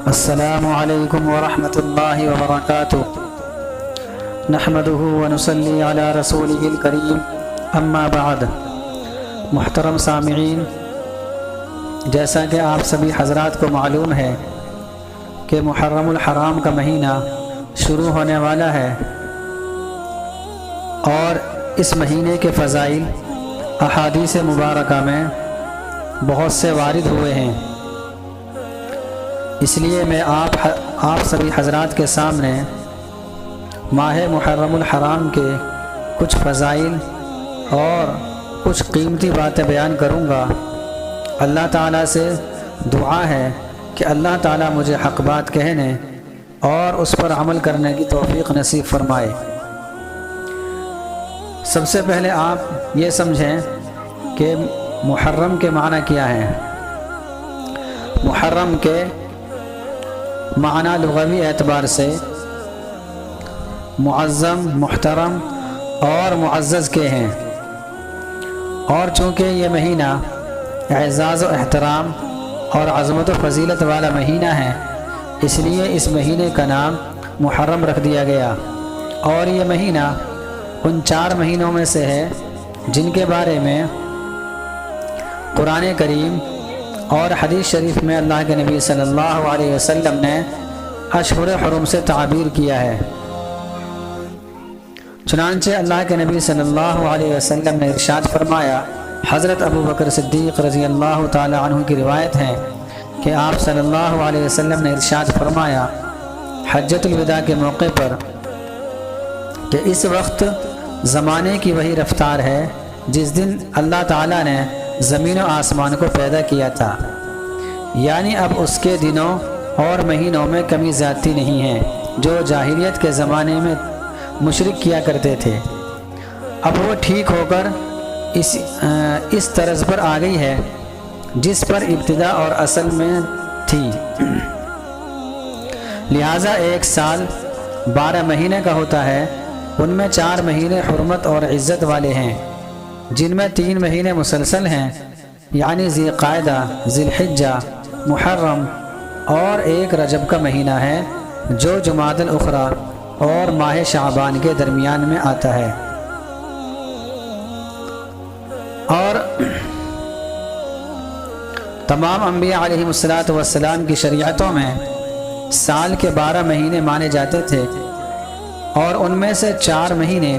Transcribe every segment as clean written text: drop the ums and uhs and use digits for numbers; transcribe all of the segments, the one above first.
السلام علیکم ورحمۃ اللہ وبرکاتہ۔ نحمده ونصلی علی رسولہ الکریم، اما بعد۔ محترم سامعین، جیسا کہ آپ سبھی حضرات کو معلوم ہے کہ محرم الحرام کا مہینہ شروع ہونے والا ہے، اور اس مہینے کے فضائل احادیث مبارکہ میں بہت سے وارد ہوئے ہیں۔ اس لیے میں آپ سبھی حضرات کے سامنے ماہ محرم الحرام کے کچھ فضائل اور کچھ قیمتی باتیں بیان کروں گا۔ اللہ تعالیٰ سے دعا ہے کہ اللہ تعالیٰ مجھے حق بات کہنے اور اس پر عمل کرنے کی توفیق نصیب فرمائے۔ سب سے پہلے آپ یہ سمجھیں کہ محرم کے معنی کیا ہے۔ محرم کے معنی لغوی اعتبار سے معظم، محترم اور معزز کے ہیں، اور چونکہ یہ مہینہ اعزاز و احترام اور عظمت و فضیلت والا مہینہ ہے، اس لیے اس مہینے کا نام محرم رکھ دیا گیا۔ اور یہ مہینہ ان 4 مہینوں میں سے ہے جن کے بارے میں قرآن کریم اور حدیث شریف میں اللہ کے نبی صلی اللہ علیہ وسلم نے اشہر حرم سے تعبیر کیا ہے۔ چنانچہ اللہ کے نبی صلی اللہ علیہ وسلم نے ارشاد فرمایا، حضرت ابو بکر صدیق رضی اللہ تعالی عنہ کی روایت ہے کہ آپ صلی اللہ علیہ وسلم نے ارشاد فرمایا حجۃ الوداع کے موقع پر کہ اس وقت زمانے کی وہی رفتار ہے جس دن اللہ تعالیٰ نے زمین و آسمان کو پیدا کیا تھا، یعنی اب اس کے دنوں اور مہینوں میں کمی زیادتی نہیں ہے جو جاہلیت کے زمانے میں مشرک کیا کرتے تھے۔ اب وہ ٹھیک ہو کر اس طرز پر آ گئی ہے جس پر ابتدا اور اصل میں تھی۔ لہٰذا ایک سال 12 مہینے کا ہوتا ہے، ان میں 4 مہینے حرمت اور عزت والے ہیں جن میں 3 مہینے مسلسل ہیں، یعنی ذی قعدہ، ذی الحجہ، محرم، اور ایک رجب کا مہینہ ہے جو جمادی الاخری اور ماہ شعبان کے درمیان میں آتا ہے۔ اور تمام انبیاء علیہم السلام کی شریعتوں میں سال کے 12 مہینے مانے جاتے تھے، اور ان میں سے 4 مہینے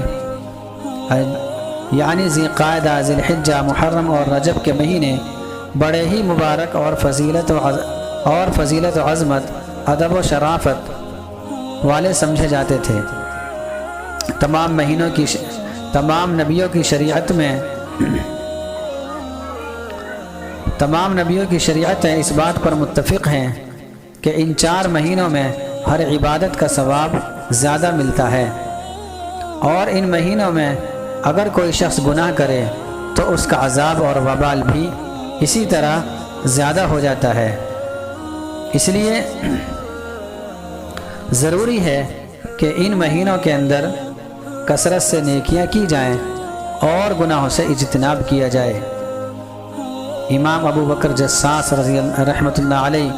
یعنی ذی قعدہ، ذی الحجہ، محرم اور رجب کے مہینے بڑے ہی مبارک اور فضیلت و عظمت، ادب و شرافت والے سمجھے جاتے تھے۔ تمام نبیوں کی شریعتیں اس بات پر متفق ہیں کہ ان 4 مہینوں میں ہر عبادت کا ثواب زیادہ ملتا ہے، اور ان مہینوں میں اگر کوئی شخص گناہ کرے تو اس کا عذاب اور وبال بھی اسی طرح زیادہ ہو جاتا ہے۔ اس لیے ضروری ہے کہ ان مہینوں کے اندر کثرت سے نیکیاں کی جائیں اور گناہوں سے اجتناب کیا جائے۔ امام ابو بکر جساس رحمۃ اللہ علیہ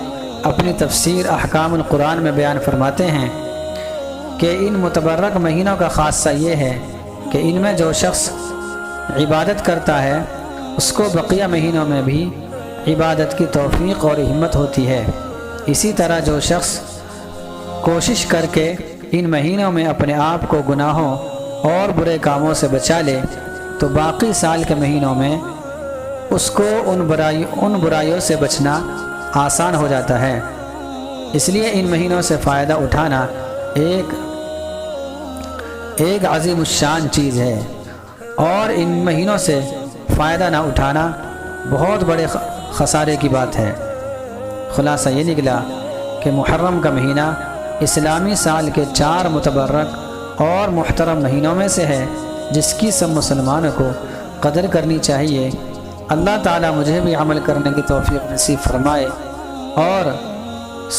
اپنی تفسیر احکام القرآن میں بیان فرماتے ہیں کہ ان متبرک مہینوں کا خاصہ یہ ہے کہ ان میں جو شخص عبادت کرتا ہے اس کو بقیہ مہینوں میں بھی عبادت کی توفیق اور ہمت ہوتی ہے۔ اسی طرح جو شخص کوشش کر کے ان مہینوں میں اپنے آپ کو گناہوں اور برے کاموں سے بچا لے تو باقی سال کے مہینوں میں اس کو ان برائیوں سے بچنا آسان ہو جاتا ہے۔ اس لیے ان مہینوں سے فائدہ اٹھانا ایک عظیم الشان چیز ہے، اور ان مہینوں سے فائدہ نہ اٹھانا بہت بڑے خسارے کی بات ہے۔ خلاصہ یہ نکلا کہ محرم کا مہینہ اسلامی سال کے 4 متبرک اور محترم مہینوں میں سے ہے جس کی سب مسلمانوں کو قدر کرنی چاہیے۔ اللہ تعالیٰ مجھے بھی عمل کرنے کی توفیق نصیب فرمائے، اور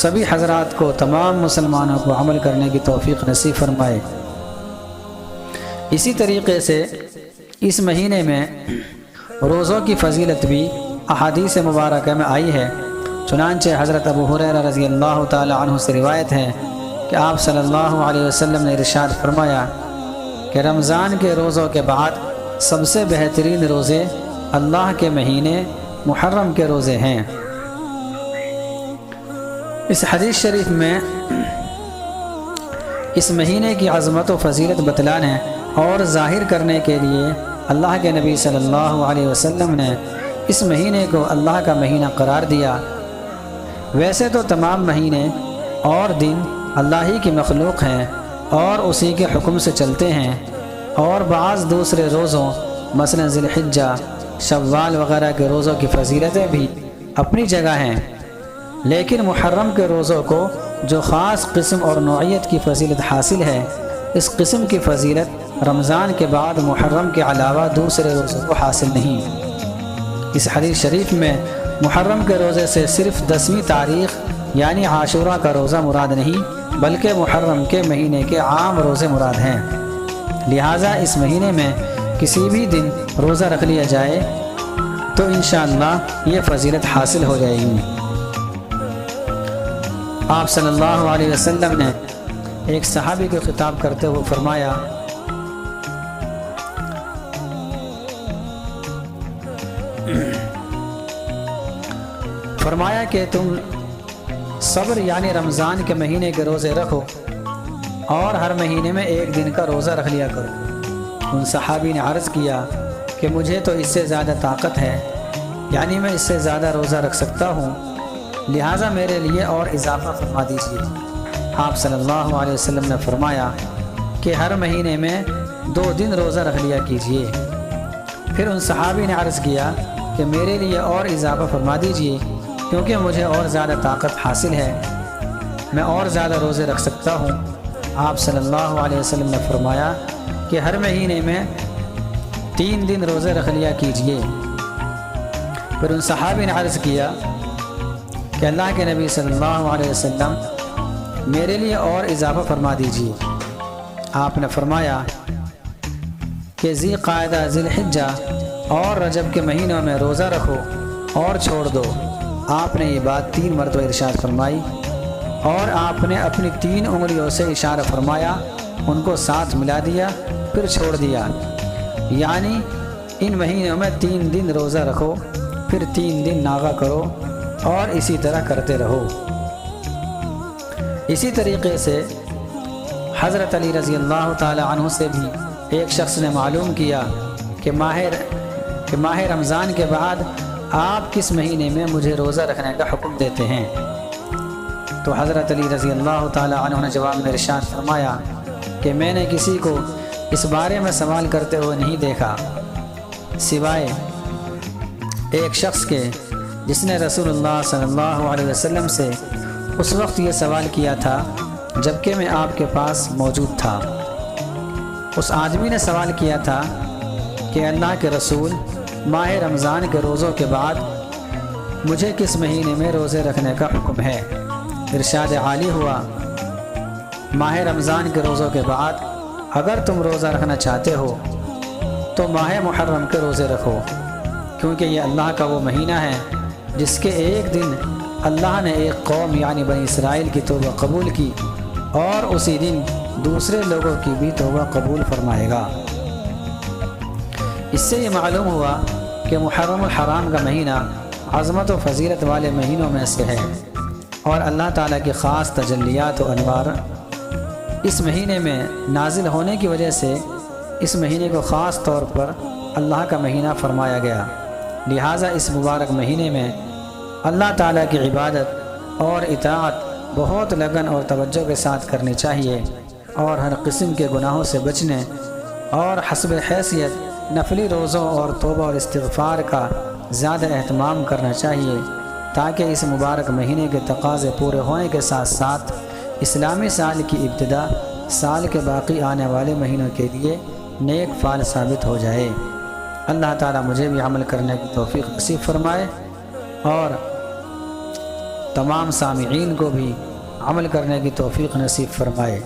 سبھی حضرات کو، تمام مسلمانوں کو عمل کرنے کی توفیق نصیب فرمائے۔ اسی طریقے سے اس مہینے میں روزوں کی فضیلت بھی احادیث مبارکہ میں آئی ہے۔ چنانچہ حضرت ابو ہریرہ رضی اللہ تعالی عنہ سے روایت ہے کہ آپ صلی اللہ علیہ وسلم نے ارشاد فرمایا کہ رمضان کے روزوں کے بعد سب سے بہترین روزے اللہ کے مہینے محرم کے روزے ہیں۔ اس حدیث شریف میں اس مہینے کی عظمت و فضیلت بتلانے اور ظاہر کرنے کے لیے اللہ کے نبی صلی اللہ علیہ وسلم نے اس مہینے کو اللہ کا مہینہ قرار دیا۔ ویسے تو تمام مہینے اور دن اللہ ہی کی مخلوق ہیں اور اسی کے حکم سے چلتے ہیں، اور بعض دوسرے روزوں مثلا ذی الحجہ، شوال وغیرہ کے روزوں کی فضیلتیں بھی اپنی جگہ ہیں، لیکن محرم کے روزوں کو جو خاص قسم اور نوعیت کی فضیلت حاصل ہے، اس قسم کی فضیلت رمضان کے بعد محرم کے علاوہ دوسرے روزوں کو حاصل نہیں۔ اس حدیث شریف میں محرم کے روزے سے صرف 10ویں تاریخ یعنی عاشورہ کا روزہ مراد نہیں، بلکہ محرم کے مہینے کے عام روزے مراد ہیں۔ لہٰذا اس مہینے میں کسی بھی دن روزہ رکھ لیا جائے تو انشاءاللہ یہ فضیلت حاصل ہو جائے گی۔ آپ صلی اللہ علیہ وسلم نے ایک صحابی کو خطاب کرتے ہوئے فرمایا کہ تم صبر یعنی رمضان کے مہینے کے روزے رکھو اور ہر مہینے میں ایک دن کا روزہ رکھ لیا کرو۔ ان صحابی نے عرض کیا کہ مجھے تو اس سے زیادہ طاقت ہے، یعنی میں اس سے زیادہ روزہ رکھ سکتا ہوں، لہٰذا میرے لیے اور اضافہ فرما دیجیے۔ آپ صلی اللہ علیہ وسلم نے فرمایا کہ ہر مہینے میں 2 دن روزہ رکھ لیا کیجیے۔ پھر ان صحابی نے عرض کیا کہ میرے لیے اور اضافہ فرما دیجیے، کیونکہ مجھے اور زیادہ طاقت حاصل ہے، میں اور زیادہ روزے رکھ سکتا ہوں۔ آپ صلی اللہ علیہ وسلم نے فرمایا کہ ہر مہینے میں 3 دن روزے رکھ لیا کیجیے۔ پھر ان صحابی نے عرض کیا کہ اللہ کے نبی صلی اللہ علیہ وسلم میرے لیے اور اضافہ فرما دیجیے۔ آپ نے فرمایا کہ ذی قعدہ، ذی الحجہ اور رجب کے مہینوں میں روزہ رکھو اور چھوڑ دو۔ آپ نے یہ بات 3 مرتبہ ارشاد فرمائی اور آپ نے اپنی 3 انگلیوں سے اشارہ فرمایا، ان کو ساتھ ملا دیا، پھر چھوڑ دیا، یعنی ان مہینوں میں 3 دن روزہ رکھو، پھر 3 دن ناغہ کرو اور اسی طرح کرتے رہو۔ اسی طریقے سے حضرت علی رضی اللہ تعالی عنہ سے بھی ایک شخص نے معلوم کیا کہ ماہ رمضان کے بعد آپ کس مہینے میں مجھے روزہ رکھنے کا حکم دیتے ہیں؟ تو حضرت علی رضی اللہ تعالی عنہ نے جواب میں ارشاد فرمایا کہ میں نے کسی کو اس بارے میں سوال کرتے ہوئے نہیں دیکھا سوائے ایک شخص کے جس نے رسول اللہ صلی اللہ علیہ وسلم سے اس وقت یہ سوال کیا تھا جبکہ میں آپ کے پاس موجود تھا۔ اس آدمی نے سوال کیا تھا کہ اللہ کے رسول، ماہ رمضان کے روزوں کے بعد مجھے کس مہینے میں روزے رکھنے کا حکم ہے؟ ارشاد عالی ہوا، ماہ رمضان کے روزوں کے بعد اگر تم روزہ رکھنا چاہتے ہو تو ماہ محرم کے روزے رکھو، کیونکہ یہ اللہ کا وہ مہینہ ہے جس کے ایک دن اللہ نے ایک قوم یعنی بنی اسرائیل کی توبہ قبول کی، اور اسی دن دوسرے لوگوں کی بھی توبہ قبول فرمائے گا۔ اس سے یہ معلوم ہوا کہ محرم الحرام کا مہینہ عظمت و فضیلت والے مہینوں میں سے ہے، اور اللہ تعالیٰ کی خاص تجلیات و انوار اس مہینے میں نازل ہونے کی وجہ سے اس مہینے کو خاص طور پر اللہ کا مہینہ فرمایا گیا۔ لہٰذا اس مبارک مہینے میں اللہ تعالیٰ کی عبادت اور اطاعت بہت لگن اور توجہ کے ساتھ کرنی چاہیے، اور ہر قسم کے گناہوں سے بچنے اور حسب حیثیت نفلی روزوں اور توبہ اور استغفار کا زیادہ اہتمام کرنا چاہیے، تاکہ اس مبارک مہینے کے تقاضے پورے ہونے کے ساتھ ساتھ اسلامی سال کی ابتدا سال کے باقی آنے والے مہینوں کے لیے نیک فعال ثابت ہو جائے۔ اللہ تعالیٰ مجھے بھی عمل کرنے کی توفیق نصیب فرمائے، اور تمام سامعین کو بھی عمل کرنے کی توفیق نصیب فرمائے۔